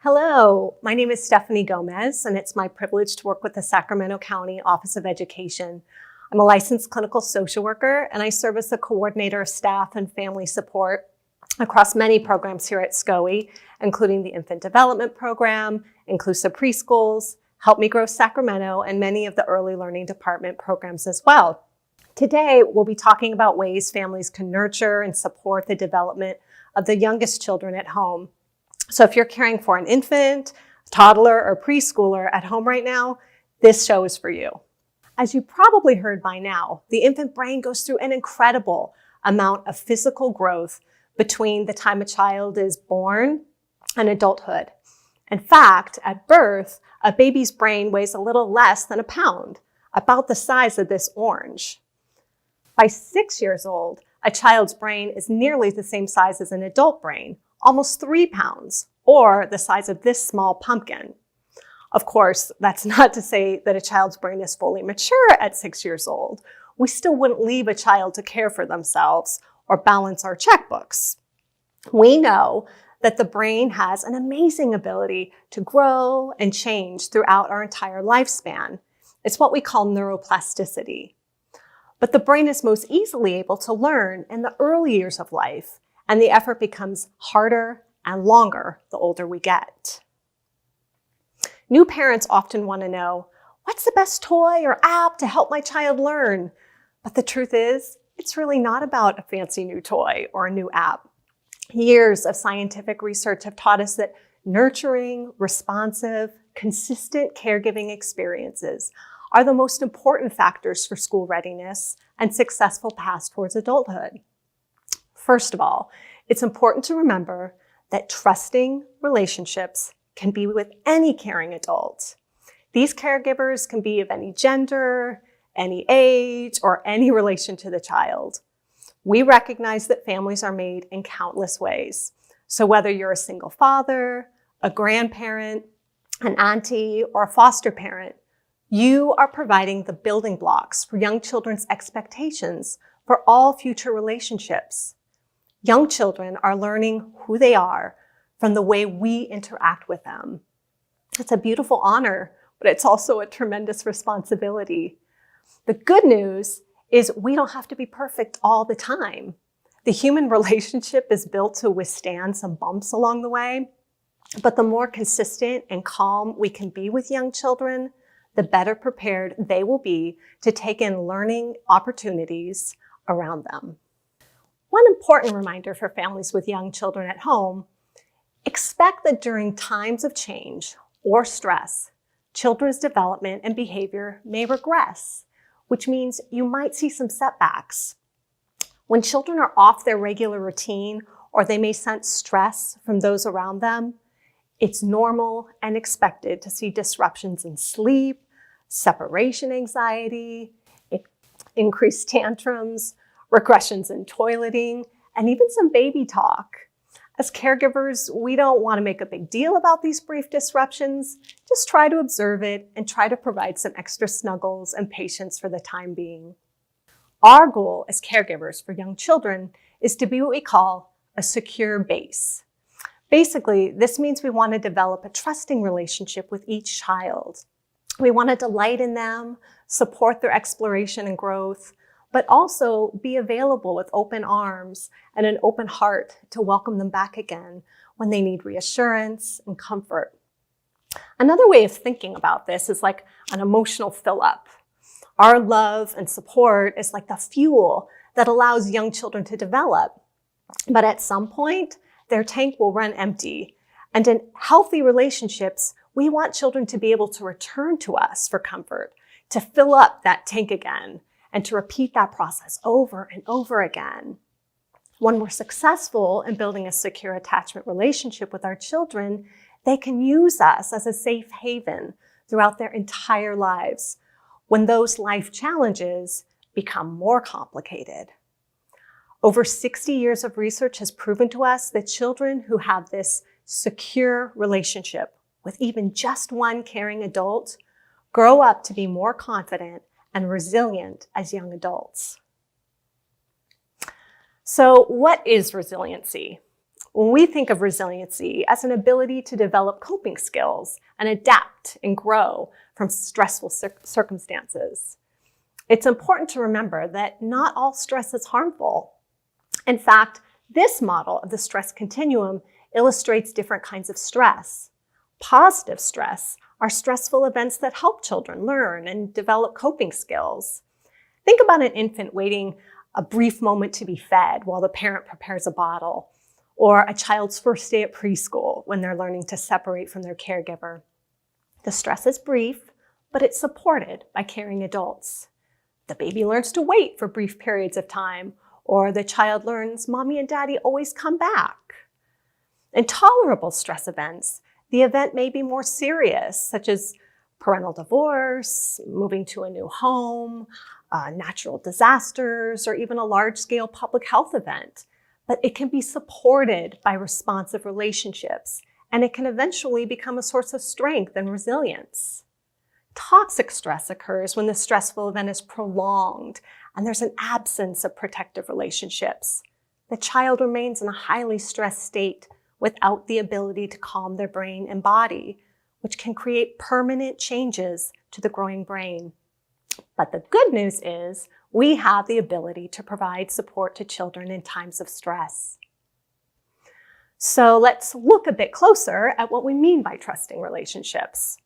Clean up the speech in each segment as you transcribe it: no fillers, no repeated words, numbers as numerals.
Hello, my name is Stephanie Gomez, and it's my privilege to work with the Sacramento County Office of Education. I'm a licensed clinical social worker, and I serve as the coordinator of staff and family support across many programs here at SCOE, including the Infant Development Program, Inclusive Preschools, Help Me Grow Sacramento, and many of the Early Learning Department programs as well. Today, we'll be talking about ways families can nurture and support the development of the youngest children at home. So if you're caring for an infant, toddler, or preschooler at home right now, this show is for you. As you probably heard by now, the infant brain goes through an incredible amount of physical growth between the time a child is born and adulthood. In fact, at birth, a baby's brain weighs a little less than a pound, about the size of this orange. By 6 years old, a child's brain is nearly the same size as an adult brain, almost 3 pounds, or the size of this small pumpkin. Of course, that's not to say that a child's brain is fully mature at 6 years old. We still wouldn't leave a child to care for themselves or balance our checkbooks. We know that the brain has an amazing ability to grow and change throughout our entire lifespan. It's what we call neuroplasticity. But the brain is most easily able to learn in the early years of life, and the effort becomes harder and longer the older we get. New parents often want to know, what's the best toy or app to help my child learn? But the truth is, it's really not about a fancy new toy or a new app. Years of scientific research have taught us that nurturing, responsive, consistent caregiving experiences are the most important factors for school readiness and successful paths towards adulthood. First of all, it's important to remember that trusting relationships can be with any caring adult. These caregivers can be of any gender, any age, or any relation to the child. We recognize that families are made in countless ways. So whether you're a single father, a grandparent, an auntie, or a foster parent, you are providing the building blocks for young children's expectations for all future relationships. Young children are learning who they are from the way we interact with them. It's a beautiful honor, but it's also a tremendous responsibility. The good news is we don't have to be perfect all the time. The human relationship is built to withstand some bumps along the way, but the more consistent and calm we can be with young children, the better prepared they will be to take in learning opportunities around them. One important reminder for families with young children at home, expect that during times of change or stress, children's development and behavior may regress, which means you might see some setbacks. When children are off their regular routine or they may sense stress from those around them, it's normal and expected to see disruptions in sleep, separation anxiety, increased tantrums, regressions in toileting, and even some baby talk. As caregivers, we don't want to make a big deal about these brief disruptions. Just try to observe it and try to provide some extra snuggles and patience for the time being. Our goal as caregivers for young children is to be what we call a secure base. Basically, this means we want to develop a trusting relationship with each child. We want to delight in them, support their exploration and growth, but also be available with open arms and an open heart to welcome them back again when they need reassurance and comfort. Another way of thinking about this is like an emotional fill-up. Our love and support is like the fuel that allows young children to develop. But at some point, their tank will run empty. And in healthy relationships, we want children to be able to return to us for comfort, to fill up that tank again, and to repeat that process over and over again. When we're successful in building a secure attachment relationship with our children, they can use us as a safe haven throughout their entire lives when those life challenges become more complicated. Over 60 years of research has proven to us that children who have this secure relationship with even just one caring adult grow up to be more confident and resilient as young adults. So what is resiliency? We think of resiliency as an ability to develop coping skills and adapt and grow from stressful circumstances. It's important to remember that not all stress is harmful. In fact, this model of the stress continuum illustrates different kinds of stress. Positive stress are stressful events that help children learn and develop coping skills. Think about an infant waiting a brief moment to be fed while the parent prepares a bottle, or a child's first day at preschool when they're learning to separate from their caregiver. The stress is brief, but it's supported by caring adults. The baby learns to wait for brief periods of time, or the child learns mommy and daddy always come back. In tolerable stress events, the event may be more serious, such as parental divorce, moving to a new home, natural disasters, or even a large-scale public health event. But it can be supported by responsive relationships, and it can eventually become a source of strength and resilience. Toxic stress occurs when the stressful event is prolonged and there's an absence of protective relationships. The child remains in a highly stressed state without the ability to calm their brain and body, which can create permanent changes to the growing brain. But the good news is we have the ability to provide support to children in times of stress. So let's look a bit closer at what we mean by trusting relationships.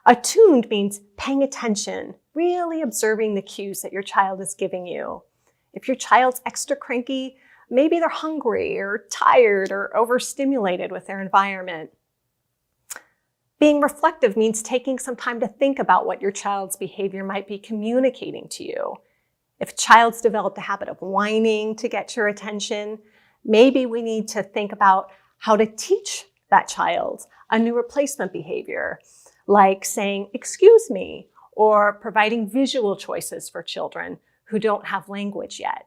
Attuned means paying attention, really observing the cues that your child is giving you. If your child's extra cranky, maybe they're hungry or tired or overstimulated with their environment. Being reflective means taking some time to think about what your child's behavior might be communicating to you. If a child's developed a habit of whining to get your attention, maybe we need to think about how to teach that child a new replacement behavior, like saying, "Excuse me," or providing visual choices for children who don't have language yet.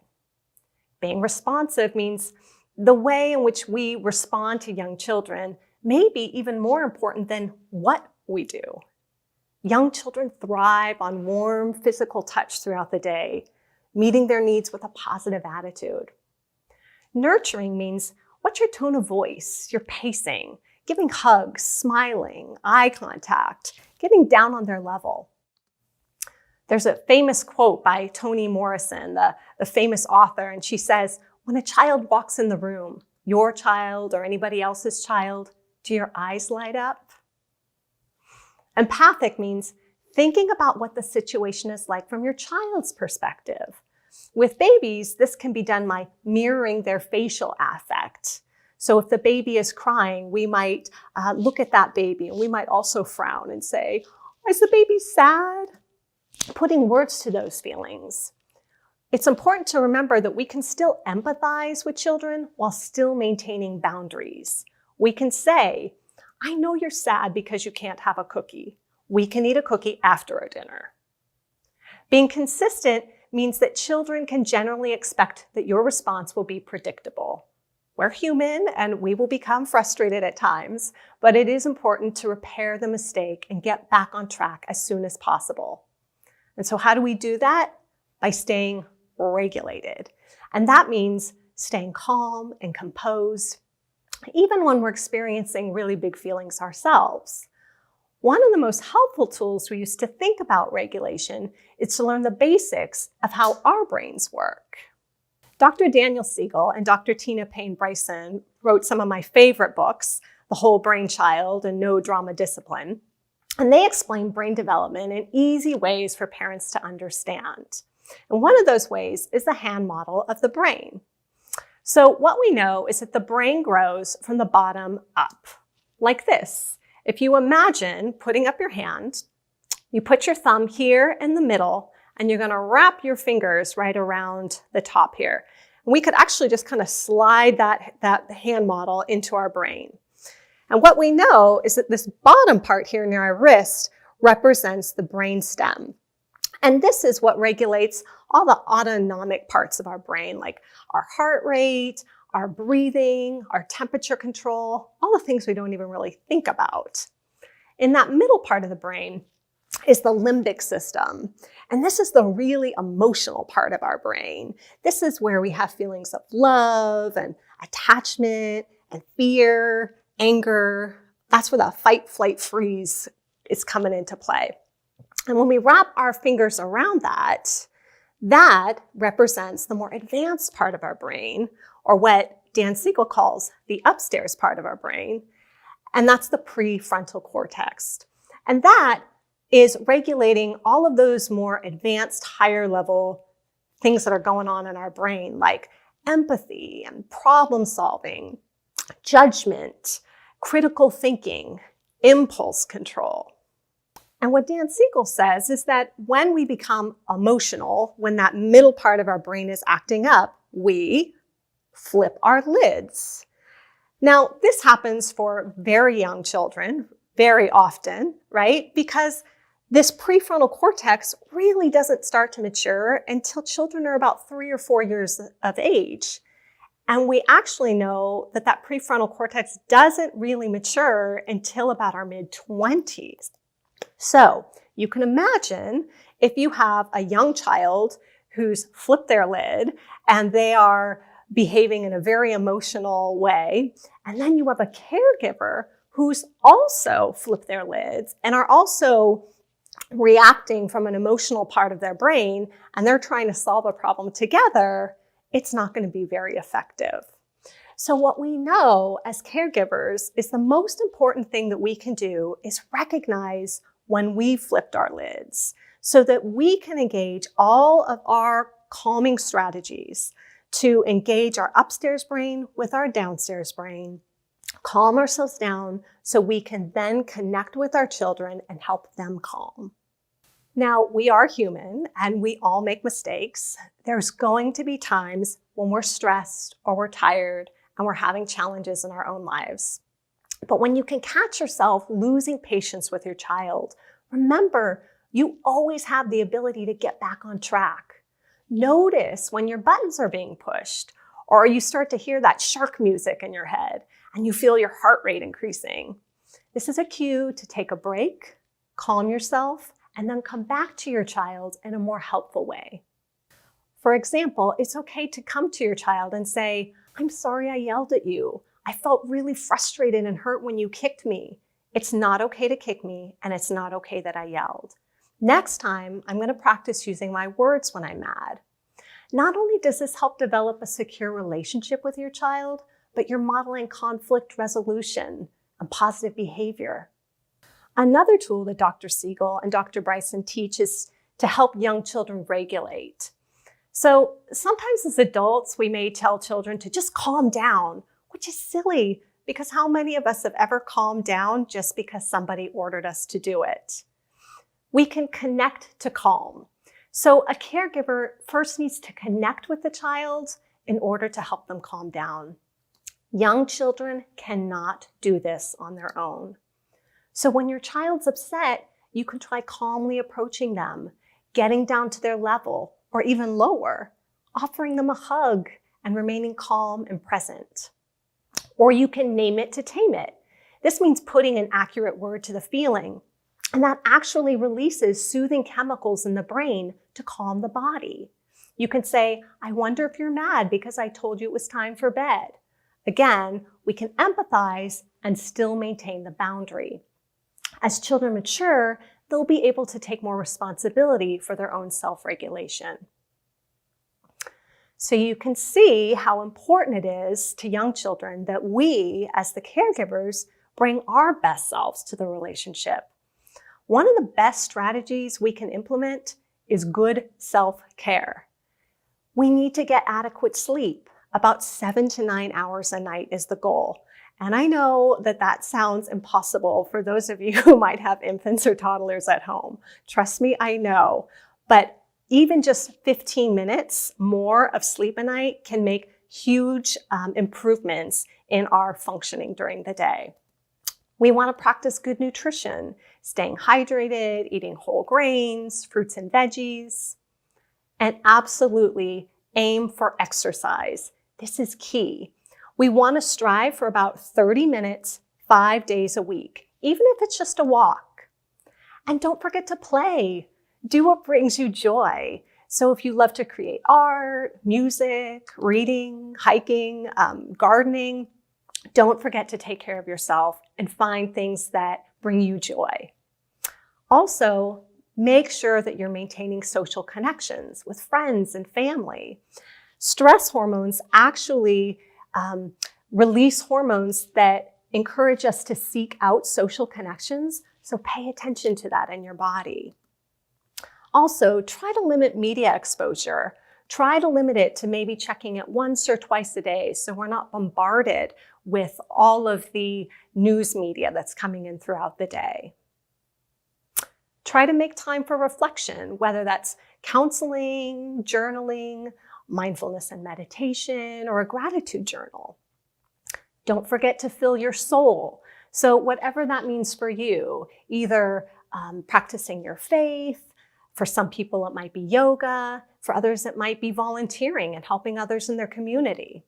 Being responsive means the way in which we respond to young children may be even more important than what we do. Young children thrive on warm physical touch throughout the day, meeting their needs with a positive attitude. Nurturing means what's your tone of voice, your pacing, giving hugs, smiling, eye contact, getting down on their level. There's a famous quote by Toni Morrison, the famous author, and she says, "When a child walks in the room, your child or anybody else's child, do your eyes light up?" Empathic means thinking about what the situation is like from your child's perspective. With babies, this can be done by mirroring their facial affect. So if the baby is crying, we might look at that baby and we might also frown and say, "Is the baby sad?" Putting words to those feelings. It's important to remember that we can still empathize with children while still maintaining boundaries. We can say, "I know you're sad because you can't have a cookie. We can eat a cookie after a dinner." Being consistent means that children can generally expect that your response will be predictable. We're human and we will become frustrated at times, but it is important to repair the mistake and get back on track as soon as possible. And so how do we do that? By staying regulated. And that means staying calm and composed, even when we're experiencing really big feelings ourselves. One of the most helpful tools we use to think about regulation is to learn the basics of how our brains work. Dr. Daniel Siegel and Dr. Tina Payne Bryson wrote some of my favorite books, The Whole Brain Child and No Drama Discipline, and they explain brain development in easy ways for parents to understand. And one of those ways is the hand model of the brain. So what we know is that the brain grows from the bottom up, like this. If you imagine putting up your hand, you put your thumb here in the middle, and you're going to wrap your fingers right around the top here. And we could actually just kind of slide that hand model into our brain. And what we know is that this bottom part here near our wrist represents the brain stem. And this is what regulates all the autonomic parts of our brain, like our heart rate, our breathing, our temperature control, all the things we don't even really think about. In that middle part of the brain is the limbic system. And this is the really emotional part of our brain. This is where we have feelings of love and attachment and fear, anger. That's where the fight, flight, freeze is coming into play. And when we wrap our fingers around that, that represents the more advanced part of our brain, or what Dan Siegel calls the upstairs part of our brain. And that's the prefrontal cortex. And that is regulating all of those more advanced, higher level things that are going on in our brain, like empathy and problem solving, judgment, critical thinking, impulse control. And what Dan Siegel says is that when we become emotional, when that middle part of our brain is acting up, we flip our lids. Now, this happens for very young children very often, right? Because this prefrontal cortex really doesn't start to mature until children are about 3 or 4 years of age. And we actually know that that prefrontal cortex doesn't really mature until about our mid-20s. So you can imagine if you have a young child who's flipped their lid and they are behaving in a very emotional way, and then you have a caregiver who's also flipped their lids and are also reacting from an emotional part of their brain, and they're trying to solve a problem together, it's not going to be very effective. So what we know as caregivers is the most important thing that we can do is recognize when we've flipped our lids so that we can engage all of our calming strategies to engage our upstairs brain with our downstairs brain, calm ourselves down so we can then connect with our children and help them calm. Now, we are human and we all make mistakes. There's going to be times when we're stressed or we're tired and we're having challenges in our own lives. But when you can catch yourself losing patience with your child, remember, you always have the ability to get back on track. Notice when your buttons are being pushed or you start to hear that shark music in your head and you feel your heart rate increasing. This is a cue to take a break, calm yourself, and then come back to your child in a more helpful way. For example, it's okay to come to your child and say, "I'm sorry I yelled at you. I felt really frustrated and hurt when you kicked me. It's not okay to kick me, and it's not okay that I yelled. Next time, I'm going to practice using my words when I'm mad." Not only does this help develop a secure relationship with your child, but you're modeling conflict resolution and positive behavior. Another tool that Dr. Siegel and Dr. Bryson teach is to help young children regulate. So sometimes as adults, we may tell children to just calm down, which is silly because how many of us have ever calmed down just because somebody ordered us to do it? We can connect to calm. So a caregiver first needs to connect with the child in order to help them calm down. Young children cannot do this on their own. So when your child's upset, you can try calmly approaching them, getting down to their level, or even lower, offering them a hug and remaining calm and present. Or you can name it to tame it. This means putting an accurate word to the feeling, and that actually releases soothing chemicals in the brain to calm the body. You can say, "I wonder if you're mad because I told you it was time for bed." Again, we can empathize and still maintain the boundary. As children mature, they'll be able to take more responsibility for their own self-regulation. So you can see how important it is to young children that we, as the caregivers, bring our best selves to the relationship. One of the best strategies we can implement is good self-care. We need to get adequate sleep. About 7 to 9 hours a night is the goal. And I know that that sounds impossible for those of you who might have infants or toddlers at home. Trust me, I know. But even just 15 minutes more of sleep a night can make huge improvements in our functioning during the day. We want to practice good nutrition, staying hydrated, eating whole grains, fruits and veggies, and absolutely aim for exercise. This is key. We want to strive for about 30 minutes, 5 days a week, even if it's just a walk. And don't forget to play. Do what brings you joy. So if you love to create art, music, reading, hiking, gardening, Don't forget to take care of yourself and find things that bring you joy. Also, make sure that you're maintaining social connections with friends and family. Stress hormones actually release hormones that encourage us to seek out social connections, so pay attention to that in your body. Also, try to limit media exposure. Try to limit it to maybe checking it once or twice a day so we're not bombarded with all of the news media that's coming in throughout the day. Try to make time for reflection, whether that's counseling, journaling, mindfulness and meditation, or a gratitude journal. Don't forget to fill your soul. So whatever that means for you, either practicing your faith, for some people it might be yoga, for others it might be volunteering and helping others in their community.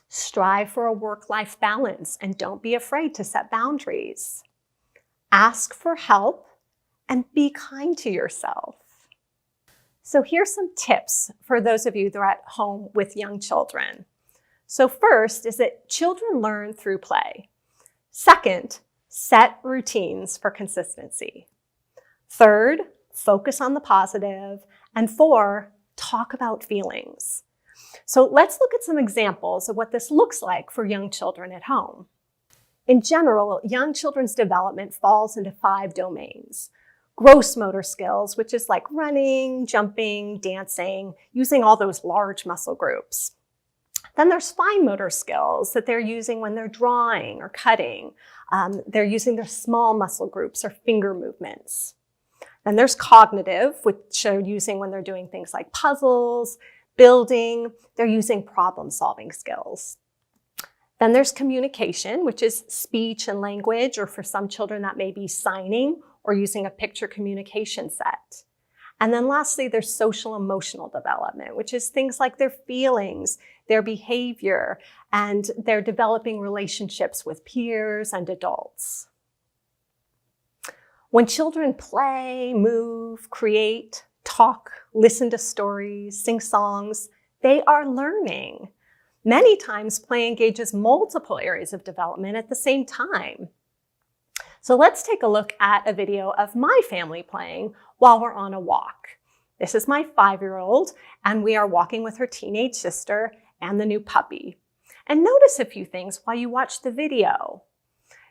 Strive for a work-life balance and don't be afraid to set boundaries. Ask for help and be kind to yourself. So here's some tips for those of you that are at home with young children. So first is that children learn through play. Second, set routines for consistency. Third, focus on the positive. And 4, talk about feelings. So let's look at some examples of what this looks like for young children at home. In general, young children's development falls into 5 domains. Gross motor skills, which is like running, jumping, dancing, using all those large muscle groups. Then there's fine motor skills that they're using when they're drawing or cutting. They're using their small muscle groups or finger movements. Then there's cognitive, which they're using when they're doing things like puzzles, building. They're using problem-solving skills. Then there's communication, which is speech and language, or for some children that may be signing or using a picture communication set. And then lastly, there's social emotional development, which is things like their feelings, their behavior, and they're developing relationships with peers and adults. When children play, move, create, talk, listen to stories, sing songs, they are learning. Many times, play engages multiple areas of development at the same time. So let's take a look at a video of my family playing while we're on a walk. This is my 5-year-old, and we are walking with her teenage sister and the new puppy. And notice a few things while you watch the video.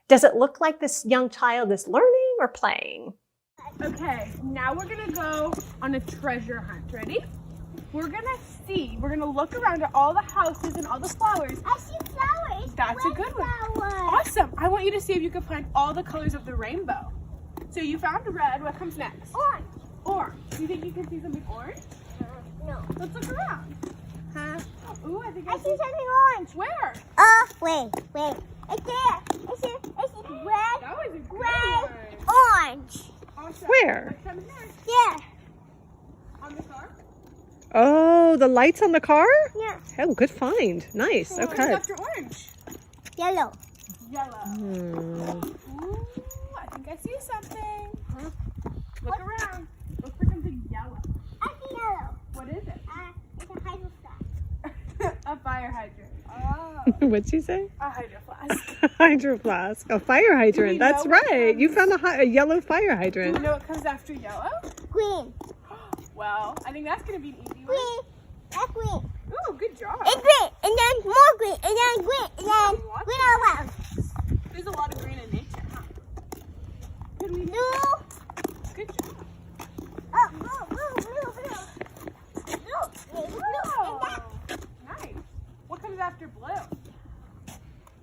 Does it look like this young child is learning or playing? Okay, now we're gonna go on a treasure hunt. Ready? We're gonna look around at all the houses and all the flowers. I see flowers. That's a good one. Awesome. I want you to see if you can find all the colors of the rainbow. So you found red. What comes next? Orange. Orange. Do you think you can see something orange? No. Let's look around. Huh? Ooh, I think I I see something orange. Where? Wait. It's there. It's red, That was a good gray, one. orange. Awesome. Where? What comes next? Yeah. On the car? Oh, the lights on the car? Yeah. Oh, good find. Nice. What comes Okay. after orange? Yellow. Yellow. Ooh, I think I see something. Huh? Look around. Look for something yellow. I see yellow. What is it? It's a hydro flask. A fire hydrant. Oh. What'd she say? A hydro flask. Hydro flask. A fire hydrant. know That's what right. You comes- found a yellow fire Do you hydrant. know what comes after yellow? Green. Well, I think that's going to be an easy one. Green. That's green. Ooh, good job. It's green. And then more green. And then green. And then Lots green of all around. There's a lot of green in nature, huh? Can we... Blue. Good job. Oh, blue. Blue. And that. Nice. What comes after blue?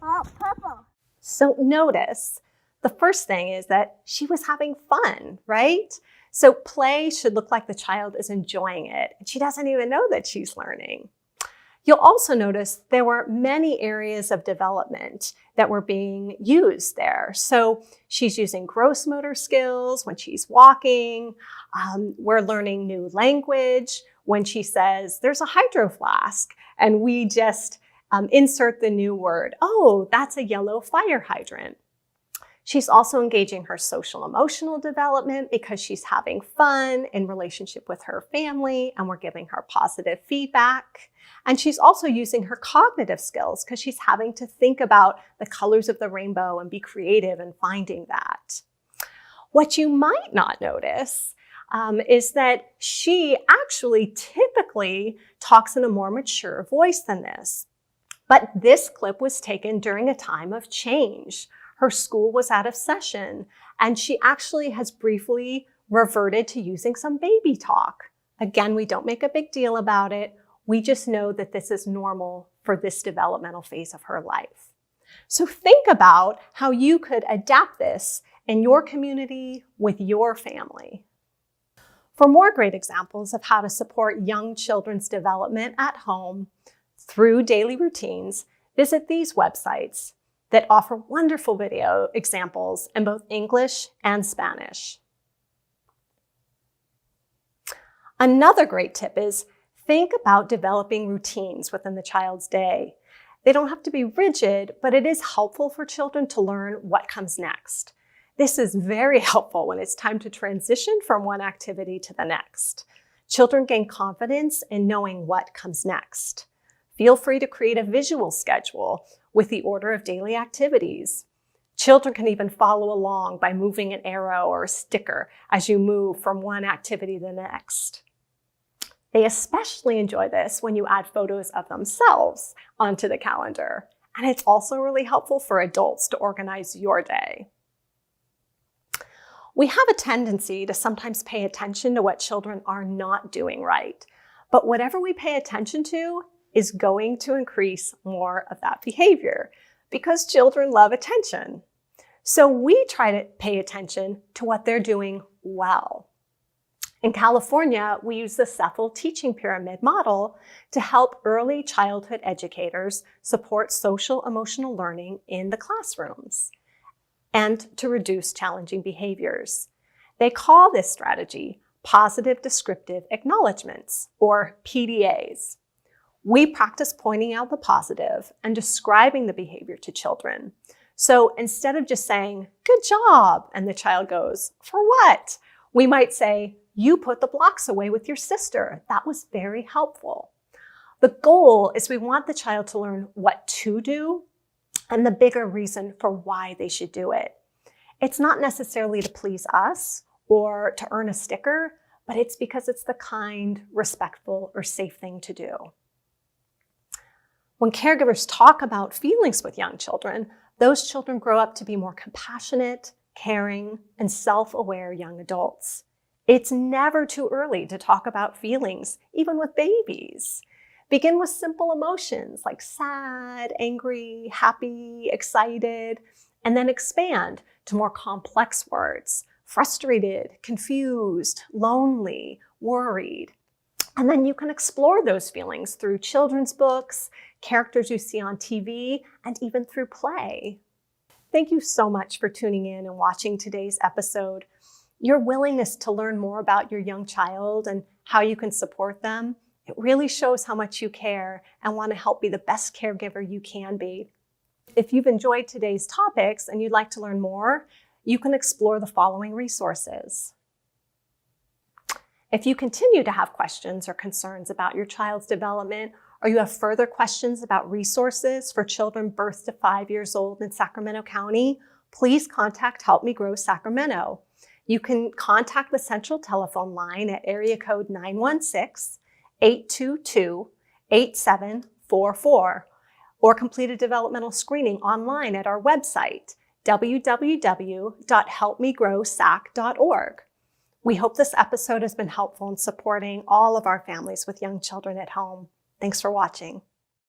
Oh, purple. So notice, the first thing is that she was having fun, right? So play should look like the child is enjoying it, and she doesn't even know that she's learning. You'll also notice there were many areas of development that were being used there. So she's using gross motor skills when she's walking. We're learning new language when she says, there's a hydro flask, and we just insert the new word. Oh, that's a yellow fire hydrant. She's also engaging her social emotional development because she's having fun in relationship with her family and we're giving her positive feedback. And she's also using her cognitive skills because she's having to think about the colors of the rainbow and be creative in finding that. What you might not notice is that she actually typically talks in a more mature voice than this. But this clip was taken during a time of change. Her school was out of session, and she actually has briefly reverted to using some baby talk. Again, we don't make a big deal about it. We just know that this is normal for this developmental phase of her life. So think about how you could adapt this in your community with your family. For more great examples of how to support young children's development at home through daily routines, visit these websites that offer wonderful video examples in both English and Spanish. Another great tip is think about developing routines within the child's day. They don't have to be rigid, but it is helpful for children to learn what comes next. This is very helpful when it's time to transition from one activity to the next. Children gain confidence in knowing what comes next. Feel free to create a visual schedule with the order of daily activities. Children can even follow along by moving an arrow or a sticker as you move from one activity to the next. They especially enjoy this when you add photos of themselves onto the calendar. And it's also really helpful for adults to organize your day. We have a tendency to sometimes pay attention to what children are not doing right. But whatever we pay attention to is going to increase more of that behavior because children love attention. So we try to pay attention to what they're doing well. In California, we use the Cephal teaching pyramid model to help early childhood educators support social emotional learning in the classrooms and to reduce challenging behaviors. They call this strategy positive descriptive acknowledgements, or PDAs. We practice pointing out the positive and describing the behavior to children. So instead of just saying, "Good job," and the child goes, "For what?" we might say, "You put the blocks away with your sister. That was very helpful." The goal is we want the child to learn what to do and the bigger reason for why they should do it. It's not necessarily to please us or to earn a sticker, but it's because it's the kind, respectful, or safe thing to do. When caregivers talk about feelings with young children, those children grow up to be more compassionate, caring, and self-aware young adults. It's never too early to talk about feelings, even with babies. Begin with simple emotions like sad, angry, happy, excited, and then expand to more complex words: frustrated, confused, lonely, worried. And then you can explore those feelings through children's books, characters you see on TV, and even through play. Thank you so much for tuning in and watching today's episode. Your willingness to learn more about your young child and how you can support them, it really shows how much you care and want to help be the best caregiver you can be. If you've enjoyed today's topics and you'd like to learn more, you can explore the following resources. If you continue to have questions or concerns about your child's development, or you have further questions about resources for children birth to 5 years old in Sacramento County, please contact Help Me Grow Sacramento. You can contact the central telephone line at area code 916-822-8744, or complete a developmental screening online at our website, www.helpmegrowsac.org. We hope this episode has been helpful in supporting all of our families with young children at home. Thanks for watching.